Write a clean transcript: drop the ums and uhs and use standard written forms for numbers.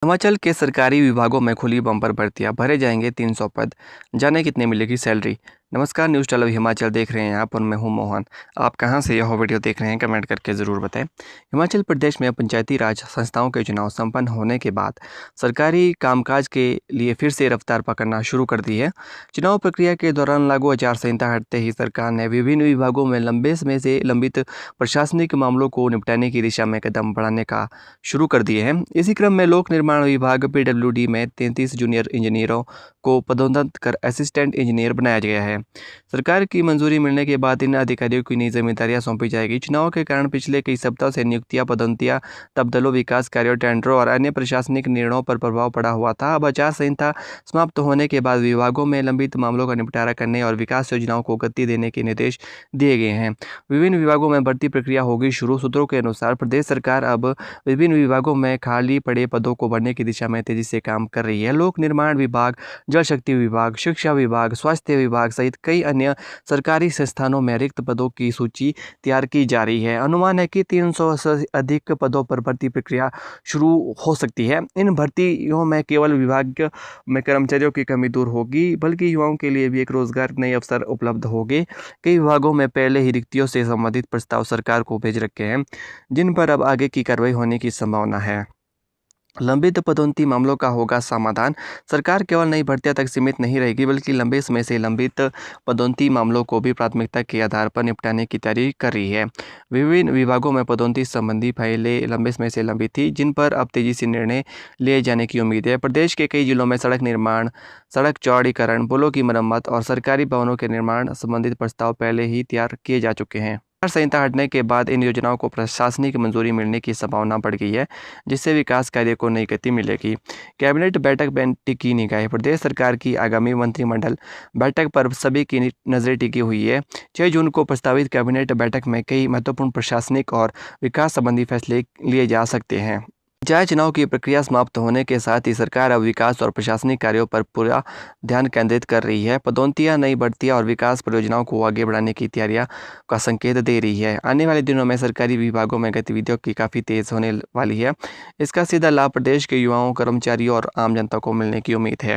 हिमाचल के सरकारी विभागों में खुली बम्पर भर्तियां, भरे जाएंगे 300 पद, जाने कितने मिलेगी सैलरी। नमस्कार, न्यूज़ टैलब हिमाचल देख रहे हैं आप और मैं हूं मोहन। आप कहां से यह वीडियो देख रहे हैं कमेंट करके ज़रूर बताएं। हिमाचल प्रदेश में पंचायती राज संस्थाओं के चुनाव संपन्न होने के बाद सरकारी कामकाज के लिए फिर से रफ्तार पकड़ना शुरू कर दी है। चुनाव प्रक्रिया के दौरान लागू आचार संहिता हटते ही सरकार ने विभिन्न विभागों में लंबे समय से लंबित प्रशासनिक मामलों को निपटाने की दिशा में कदम बढ़ाने का शुरू कर दिए हैं। इसी क्रम में लोक निर्माण विभाग PWD में 33 जूनियर इंजीनियरों को पदोन्नत कर असिस्टेंट इंजीनियर बनाया गया है। सरकार की मंजूरी मिलने के बाद इन अधिकारियों की नई जिम्मेदारियां सौंपी जाएगी। चुनाव के कारण पिछले कई सप्ताह से नियुक्तियां, पदोन्नतियां, तबादलों, विकास कार्यों, टेंडरों और अन्य प्रशासनिक निर्णयों पर प्रभाव पड़ा हुआ था। अब आचार संहिता समाप्त होने के बाद विभागों में लंबित मामलों का निपटारा करने और विकास योजनाओं को गति देने के निर्देश दिए गए हैं। विभिन्न विभागों में भर्ती प्रक्रिया होगी शुरू। सूत्रों के अनुसार प्रदेश सरकार अब विभिन्न विभागों में खाली पड़े पदों को भरने की दिशा में तेजी से काम कर रही है। लोक निर्माण विभाग, जल शक्ति विभाग, शिक्षा विभाग, स्वास्थ्य विभाग सहित कई अन्य सरकारी संस्थानों में रिक्त पदों की सूची तैयार की जा रही है। अनुमान है कि 300 से अधिक पदों पर भर्ती प्रक्रिया शुरू हो सकती है। इन भर्तियों में केवल विभाग में कर्मचारियों की कमी दूर होगी, बल्कि युवाओं के लिए भी एक रोजगार नए अवसर उपलब्ध होंगे। कई विभागों में पहले ही रिक्तियों से संबंधित प्रस्ताव सरकार को भेज रखे हैं, जिन पर अब आगे की कार्रवाई होने की संभावना है। लंबित पदोन्नति मामलों का होगा समाधान। सरकार केवल नई भर्तियां तक सीमित नहीं रहेगी, बल्कि लंबे समय से लंबित पदोन्नति मामलों को भी प्राथमिकता के आधार पर निपटाने की तैयारी कर रही है। विभिन्न विभागों में पदोन्नति संबंधी फाइलें लंबे समय से लंबित थी, जिन पर अब तेजी से निर्णय लिए जाने की उम्मीद है। प्रदेश के कई जिलों में सड़क निर्माण, सड़क चौड़ीकरण, पुलों की मरम्मत और सरकारी भवनों के निर्माण संबंधित प्रस्ताव पहले ही तैयार किए जा चुके हैं। आचार संहिता हटने के बाद इन योजनाओं को प्रशासनिक मंजूरी मिलने की संभावना बढ़ गई है, जिससे विकास कार्य को नई गति मिलेगी। कैबिनेट बैठक में टिकी निगाहें। प्रदेश सरकार की आगामी मंत्रिमंडल बैठक पर सभी की नजरें टिकी हुई है। 6 जून को प्रस्तावित कैबिनेट बैठक में कई महत्वपूर्ण प्रशासनिक और विकास संबंधी फैसले लिए जा सकते हैं। पंचायत चुनाव की प्रक्रिया समाप्त होने के साथ ही सरकार अब विकास और प्रशासनिक कार्यों पर पूरा ध्यान केंद्रित कर रही है। पदोन्नतियां, नई भर्तियां और विकास परियोजनाओं को आगे बढ़ाने की तैयारियां का संकेत दे रही है। आने वाले दिनों में सरकारी विभागों में गतिविधियों की काफ़ी तेज होने वाली है। इसका सीधा लाभ प्रदेश के युवाओं, कर्मचारियों और आम जनता को मिलने की उम्मीद है।